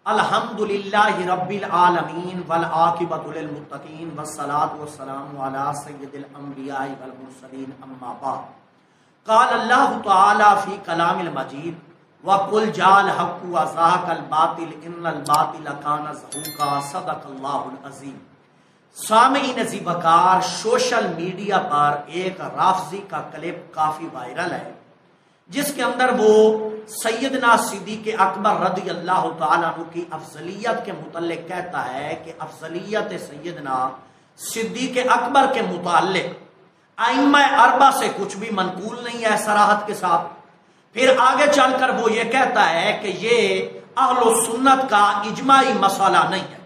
الحمدللہ رب العالمین والعاقبۃ للمتقین والصلاۃ والسلام علی سید الانبیاء والمرسلین اما بعد قال اللہ تعالی فی کلام المجید وقل جاء الحق وزهق الباطل ان الباطل کان زہوقا صدق اللہ العظیم۔ سامعین عزیز وقار، سوشل میڈیا پر ایک رافضی کا کلپ کافی وائرل ہے جس کے اندر وہ سیدنا صدیق اکبر رضی اللہ تعالیٰ عنہ کی افضلیت کے متعلق کہتا ہے کہ افضلیت سیدنا صدیق اکبر کے متعلق ائمہ اربعہ سے کچھ بھی منقول نہیں ہے صراحت کے ساتھ۔ پھر آگے چل کر وہ یہ کہتا ہے کہ یہ اہل سنت کا اجماعی مسئلہ نہیں ہے۔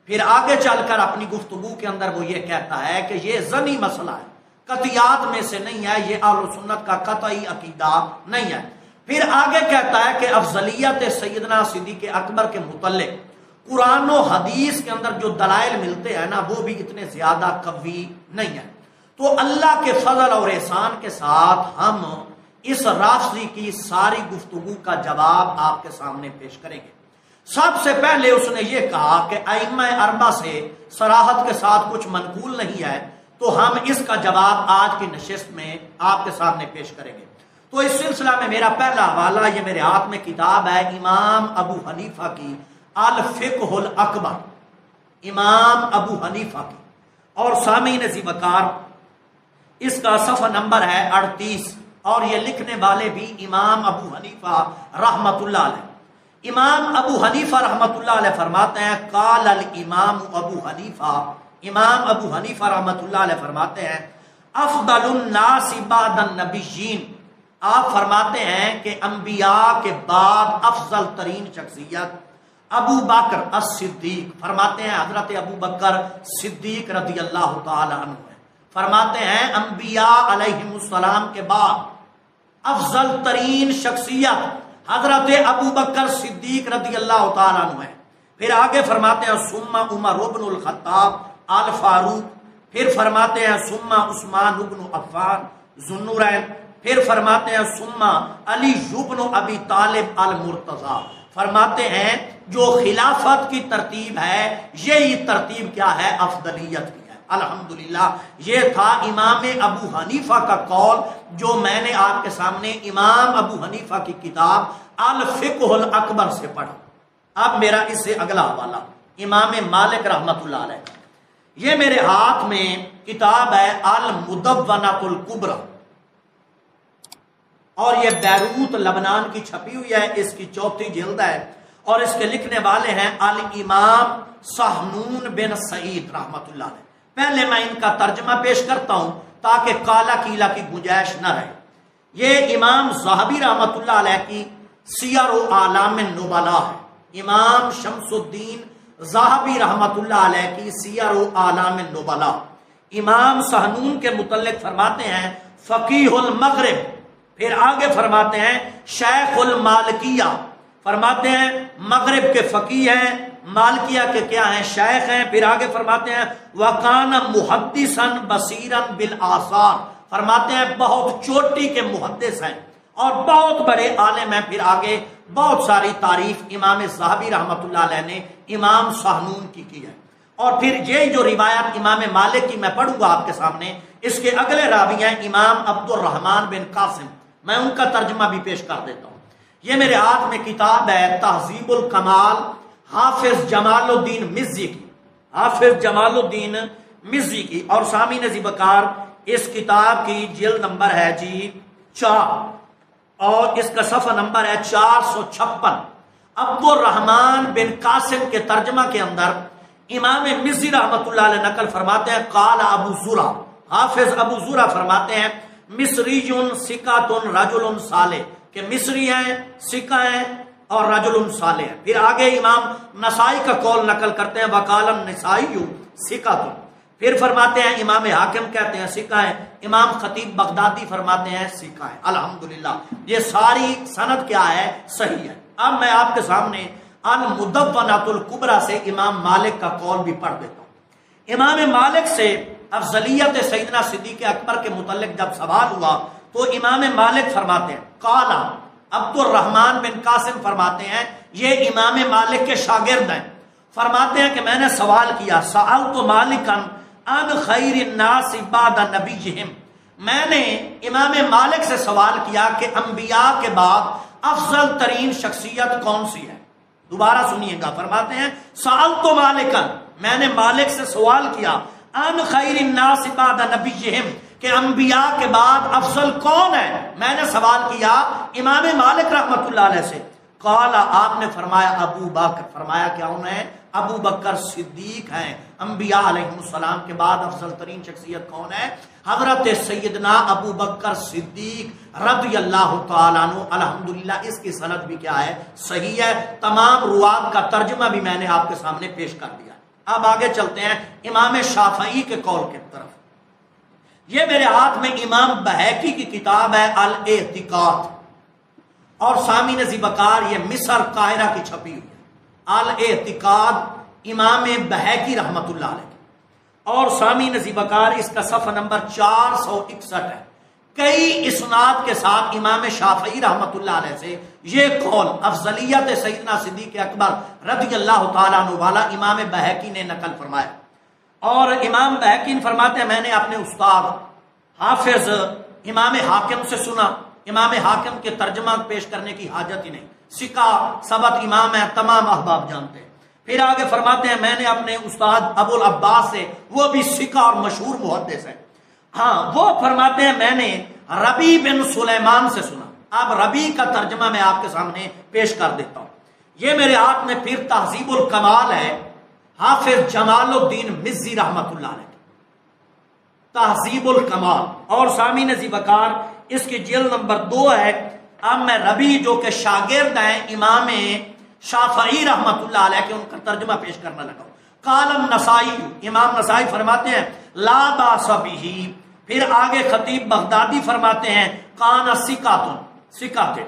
پھر آگے چل کر اپنی گفتگو کے اندر وہ یہ کہتا ہے کہ یہ ظنی مسئلہ ہے، قطعیات میں سے نہیں ہے، یہ اہل سنت کا قطعی عقیدہ نہیں ہے۔ پھر آگے کہتا ہے کہ افضلیت سیدنا صدیق اکبر کے متعلق قرآن و حدیث کے اندر جو دلائل ملتے ہیں نا وہ بھی اتنے زیادہ قوی نہیں ہیں۔ تو اللہ کے فضل اور احسان کے ساتھ ہم اس رافضی کی ساری گفتگو کا جواب آپ کے سامنے پیش کریں گے۔ سب سے پہلے اس نے یہ کہا کہ ائمہ اربعہ سے صراحت کے ساتھ کچھ منقول نہیں ہے، تو ہم اس کا جواب آج کی نشست میں آپ کے سامنے پیش کریں گے۔ تو اس سلسلہ میں میرا پہلا حوالہ یہ میرے ہاتھ میں کتاب ہے امام ابو حنیفہ کی الفقہ الاکبر، امام ابو حنیفہ کی، اور سامعین عزیز وقار اس کا صفحہ نمبر ہے 38 اور یہ لکھنے والے بھی امام ابو حنیفہ رحمت اللہ علیہ۔ امام ابو حنیفہ رحمت اللہ علیہ فرماتے ہیں قال الامام ابو حنیفہ، امام ابو حنیفہ رحمت اللہ علیہ فرماتے ہیں افضل الناس بعد النبیین، آپ فرماتے ہیں کہ انبیاء کے بعد افضل ترین شخصیت ابو بکر الصدیق، فرماتے ہیں حضرت ابو بکر صدیق رضی اللہ تعالی عنہ ہے۔ فرماتے ہیں انبیاء علیہم السلام کے بعد افضل ترین شخصیت حضرت ابو بکر صدیق رضی اللہ تعالی عنہ ہے۔ پھر آگے فرماتے ہیں ثم عمر بن الخطاب الفاروق، پھر فرماتے ہیں ثم عثمان بن عفان ذو النورین، پھر فرماتے ہیں ثم علی بن ابی طالب المرتضی۔ فرماتے ہیں جو خلافت کی ترتیب ہے یہی ترتیب کیا ہے؟ افضلیت کی ہے۔ الحمدللہ یہ تھا امام ابو حنیفہ کا قول جو میں نے آپ کے سامنے امام ابو حنیفہ کی کتاب الفقہ الاکبر سے پڑھا۔ اب میرا اس سے اگلا حوالہ امام مالک رحمت اللہ علیہ، یہ میرے ہاتھ میں کتاب ہے المدونۃ الکبریٰ اور یہ بیروت لبنان کی چھپی ہوئی ہے، اس کی 4تھی جلد ہے اور اس کے لکھنے والے ہیں الامام سہنون بن سعید رحمت اللہ علیہ۔ پہلے میں ان کا ترجمہ پیش کرتا ہوں تاکہ کالا کیلا کی گنجائش نہ رہے۔ یہ امام ذہبی رحمت اللہ علیہ کی سیر و اعلام النبلاء ہے، امام شمس الدین ذہبی رحمت اللہ علیہ کی سیر و اعلام النبلاء۔ امام سہنون کے متعلق فرماتے ہیں فقیہ المغرب، پھر آگے فرماتے ہیں شیخ المالکیہ، فرماتے ہیں مغرب کے فقیہ ہیں، مالکیہ کے کیا ہیں؟ شیخ ہیں۔ پھر آگے فرماتے ہیں وَقَانَ مُحَدِّثًا بَصِيرًا بِالْآثَارِ، فرماتے ہیں بہت چوٹی کے محدث ہیں اور بہت بڑے عالم ہیں۔ پھر آگے بہت ساری تعریف امام ذہبی رحمت اللہ علیہ نے امام سہنون کی ہے۔ اور پھر یہ جو روایت امام مالک کی میں پڑھوں گا آپ کے سامنے، اس کے اگلے راوی ہیں امام عبد الرحمن بن قاسم، میں ان کا ترجمہ بھی پیش کر دیتا ہوں۔ یہ میرے ہاتھ میں کتاب ہے تہذیب الکمال حافظ جمال الدین مزی کی، حافظ جمال الدین مزی کی، اور سامعین عزیز وقار اس کتاب کی جلد نمبر ہے جی 4 اور اس کا صفحہ نمبر ہے 456۔ عبد الرحمن بن قاسم کے ترجمہ کے اندر امام مزی رحمت اللہ علیہ نقل فرماتے ہیں قال ابو زرع، حافظ ابو زرع فرماتے ہیں مصری ثقۃ رجل صالح، کہ مصری ہیں، ثقہ ہیں اور رجل صالح ہیں۔ پھر آگے امام نسائی کا قول نقل کرتے ہیں وقال النسائی ثقۃ، پھر فرماتے ہیں امام حاکم کہتے ہیں ثقہ ہے، امام خطیب بغدادی فرماتے ہیں ثقہ ہے۔ الحمدللہ یہ ساری سند کیا ہے؟ صحیح ہے۔ اب میں آپ کے سامنے المدونۃ الکبریٰ سے امام مالک کا قول بھی پڑھ دیتا ہوں۔ امام مالک سے افضلیت سیدنا صدیق اکبر کے متعلق جب سوال ہوا تو امام مالک فرماتے ہیں قال عبد الرحمن بن قاسم فرماتے ہیں یہ امام مالک کے شاگرد ہیں، فرماتے ہیں کہ میں نے سوال کیا، سألت مالکا عن خیر الناس بعد نبیہم، میں نے امام مالک سے سوال کیا کہ انبیاء کے بعد افضل ترین شخصیت کون سی ہے؟ دوبارہ سنیے گا، فرماتے ہیں سألت مالکا، میں نے مالک سے سوال کیا، عن خیر الناس بعد نبیہم، کہ انبیاء کے بعد افضل کون ہے؟ میں نے سوال کیا امام مالک رحمت اللہ علیہ سے، قال، آپ نے فرمایا ابو بکر، فرمایا کیا انہیں؟ ابو بکر صدیق ہیں۔ انبیاء علیہ السلام کے بعد افضل ترین شخصیت کون ہے؟ حضرت سیدنا ابو بکر صدیق رضی اللہ تعالیٰ عنہ۔ الحمدللہ اس کی سند بھی کیا ہے؟ صحیح ہے۔ تمام روات کا ترجمہ بھی میں نے آپ کے سامنے پیش کر دیا۔ اب آگے چلتے ہیں امام شافعی کے قول کی طرف۔ یہ میرے ہاتھ میں امام بہقی کی کتاب ہے الاعتقاد، اور سامعین ذیبکار یہ مصر قاہرہ کی چھپی ہوئی ہے، الاعتقاد امام بہقی رحمت اللہ علیہ، اور سامعین ذیبکار اس کا صفحہ نمبر 461 ہے۔ کئی اسناد کے ساتھ امام شافعی رحمت اللہ علیہ سے یہ قول افضلیت سیدنا صدیق اکبر رضی اللہ تعالیٰ عنہ والا امام بہقی نے نقل فرمایا، اور امام بہقی فرماتے ہیں میں نے اپنے استاد حافظ امام حاکم سے سنا۔ امام حاکم کے ترجمہ پیش کرنے کی حاجت ہی نہیں، ثقہ ثبت امام ہے، تمام احباب جانتے ہیں۔ پھر آگے فرماتے ہیں میں نے اپنے استاد ابو العباس سے، وہ بھی ثقہ اور مشہور محدث ہے، ہاں وہ فرماتے ہیں میں نے ربیع بن سلیمان سے سنا۔ اب ربیع کا ترجمہ میں آپ کے سامنے پیش کر دیتا ہوں۔ یہ میرے ہاتھ میں پھر تہذیب الکمال ہے، حافظ جمال الدین مزی رحمت اللہ علیہ، تہذیب الکمال، اور سامعین ذیبکار اس کی جلد نمبر 2 ہے۔ اب میں ربیع جو کہ شاگرد ہیں امام شافعی رحمت اللہ علیہ کے، ان کا ترجمہ پیش کرنا لگا۔ قال النسائی، امام نسائی فرماتے ہیں لا باس بہ۔ پھر آگے خطیب بغدادی فرماتے ہیں کان ثقۃ۔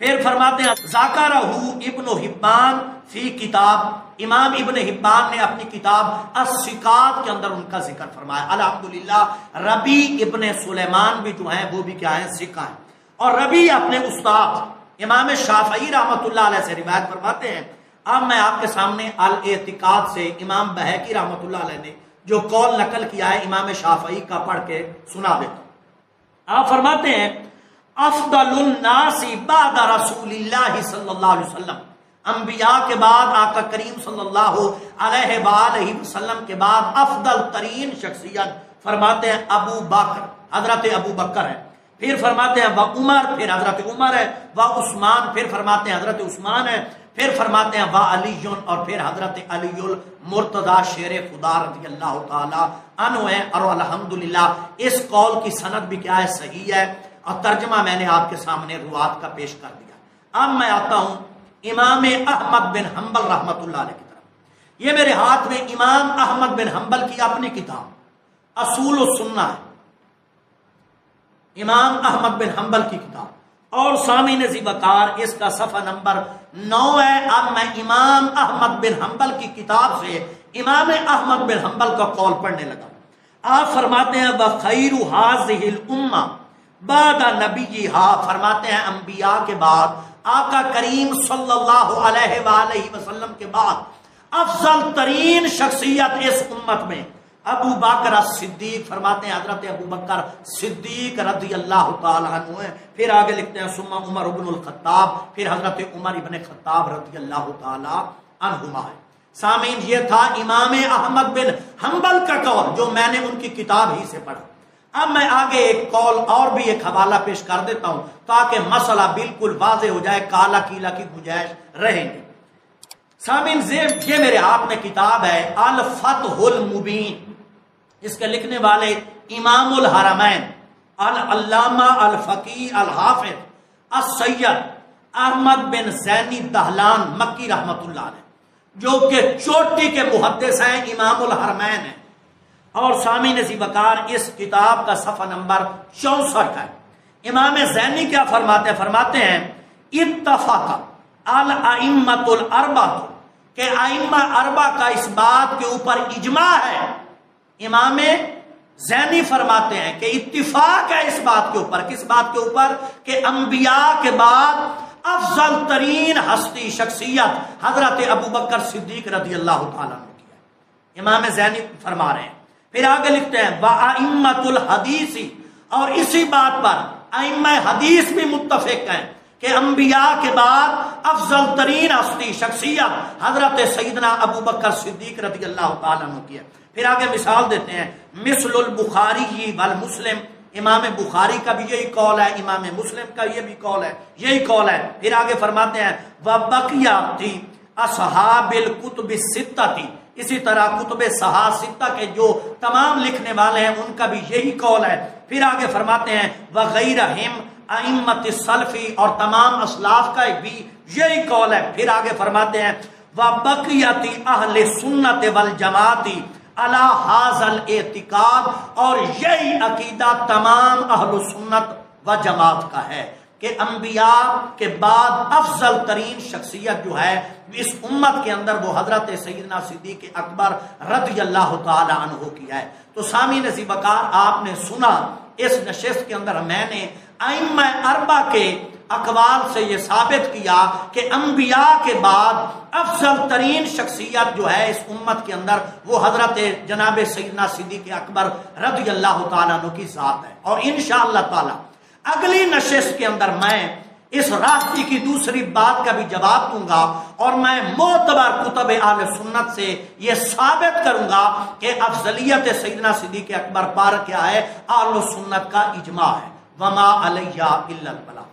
پھر فرماتے ہیں ذکرہ ابن حبان فی کتاب، امام ابن حبان نے اپنی کتاب الثقات کے اندر ان کا ذکر فرمایا۔ الحمدللہ ربیع ابن سلیمان بھی جو ہیں وہ بھی کیا ہیں؟ ثقہ ہیں۔ اور ربیع اپنے استاد امام شافعی رحمت اللہ علیہ سے روایت فرماتے ہیں۔ اب میں آپ کے سامنے الاعتقاد سے امام بہقی رحمت اللہ علیہ نے جو قول نقل کیا ہے امام شافعی کا پڑھ کے سنا دیتا ہوں۔ آپ فرماتے ہیں افضل الناس بعد رسول اللہ صلی اللہ علیہ وسلم، انبیاء کے بعد آقا کریم صلی اللہ علیہ وآلہ وسلم کے بعد افضل ترین شخصیت فرماتے ہیں ابو بکر، حضرت ابو بکر ہے۔ پھر فرماتے ہیں وہ عمر، پھر حضرت عمر ہے، وہ عثمان، پھر فرماتے ہیں حضرت عثمان ہے، پھر فرماتے ہیں وہ علی، اور پھر حضرت علی المرتضی شیر خدا رضی اللہ تعالی عنہ ہے۔ اور الحمدللہ اس قول کی سند بھی کیا ہے؟ صحیح ہے، اور ترجمہ میں نے آپ کے سامنے روات کا پیش کر دیا۔ اب میں آتا ہوں امام احمد بن حنبل رحمت اللہ علیہ کی طرف۔ یہ میرے ہاتھ میں امام احمد بن حنبل کی اپنی کتاب اصول السنہ ہے، امام احمد بن حنبل کی کتاب، اور سامعین ذیبکار اس کا صفحہ نمبر 9 ہے۔ اب میں امام احمد بن حنبل کی کتاب سے امام احمد بن حنبل کا قول پڑھنے لگا۔ آپ فرماتے ہیں وَخَيْرُ هَذِهِ الْأُمَّةِ بعد نبیہا، فرماتے ہیں انبیاء کے بعد آقا کریم صلی اللہ علیہ وآلہ وسلم کے بعد افضل ترین شخصیت اس امت میں ابو بکر صدیق، فرماتے ہیں حضرت ابو بکر صدیق رضی اللہ تعالیٰ عنہ ہے۔ پھر آگے لکھتے ہیں ثم عمر بن الخطاب، پھر حضرت عمر ابن خطاب رضی اللہ تعالیٰ عنہما ہے۔ سامعین یہ تھا امام احمد بن حنبل کا قول جو میں نے ان کی کتاب ہی سے پڑھا۔ اب میں آگے ایک قول اور بھی ایک حوالہ پیش کر دیتا ہوں تاکہ مسئلہ بالکل واضح ہو جائے، کالا کیلا کی گنجائش رہیں گے۔ سامعین یہ میرے ہاتھ میں کتاب ہے الفتح المبین، اس کے لکھنے والے امام الحرمین العلامہ الفقیہ الحافظ السید احمد بن زینی دہلان مکی رحمت اللہ علیہ، جو کہ چوٹی کے محدث ہیں، امام الحرمین ہیں۔ اور سامعین ذیبکار اس کتاب کا صفحہ نمبر 64 ہے۔ امام زینی کیا فرماتے ہیں؟ فرماتے ہیں اتفق الائمۃ الاربعہ، کہ ائمہ اربعہ کا اس بات کے اوپر اجماع ہے۔ امام زینی فرماتے ہیں کہ اتفاق ہے اس بات کے اوپر، کس بات کے اوپر؟ کہ انبیاء کے بعد افضل ترین ہستی شخصیت حضرت ابو بکر صدیق رضی اللہ تعالیٰ عنہ کی ہے۔ امام زینی فرما رہے ہیں، پھر آگے لکھتے ہیں وَأَئِمَّةُ الْحَدِيثِ، اور اسی بات پر ائمہ حدیث بھی متفق ہیں کہ انبیاء کے بعد افضل ترین ہستی شخصیت حضرت سیدنا ابو بکر صدیق رضی اللہ تعالیٰ عنہ کی ہے۔ پھر آگے مثال دیتے ہیں، مثل البخاری والمسلم، امام بخاری کا بھی یہی قول ہے، امام مسلم کا یہ بھی قول ہے، یہی قول ہے۔ پھر آگے فرماتے ہیں وَبَقِيَةِ أَصْحَابِ الْكُتُبِ السِّتَّةِ، اسی طرح کتب صحاح ستہ کے جو تمام لکھنے والے ہیں ان کا بھی یہی قول ہے۔ پھر آگے فرماتے ہیں وَغَيْرَهِمْ ائمۃ السلف، اور تمام اسلاف کا بھی یہی قول ہے۔ پھر آگے فرماتے ہیں وَبَقِيَةِ أَهْلِ السُّنَّةِ وَالْجَمَاعَةِ علی ھذا الاعتقاد، اور یہی عقیدہ تمام اہل سنت و جماعت کا ہے کہ انبیاء کے بعد افضل ترین شخصیت جو ہے اس امت کے اندر وہ حضرت سیدنا صدیق اکبر رضی اللہ تعالی عنہ کی ہے۔ تو سامعین عزیز وقار، آپ نے سنا اس نشست کے اندر میں نے ائمہ اربعہ کے اقوال سے یہ ثابت کیا کہ انبیاء کے بعد افضل ترین شخصیت جو ہے اس امت کے اندر وہ حضرت جناب سیدنا صدیق اکبر رضی اللہ تعالیٰ عنہ کی ذات ہے۔ اور انشاءاللہ تعالی اگلی نشست کے اندر میں اس راستے کی دوسری بات کا بھی جواب دوں گا، اور میں معتبر کتب اہل سنت سے یہ ثابت کروں گا کہ افضلیت سیدنا صدیق اکبر پر کیا ہے، اہل سنت کا اجماع ہے۔ وما علیہ الا البلاغ۔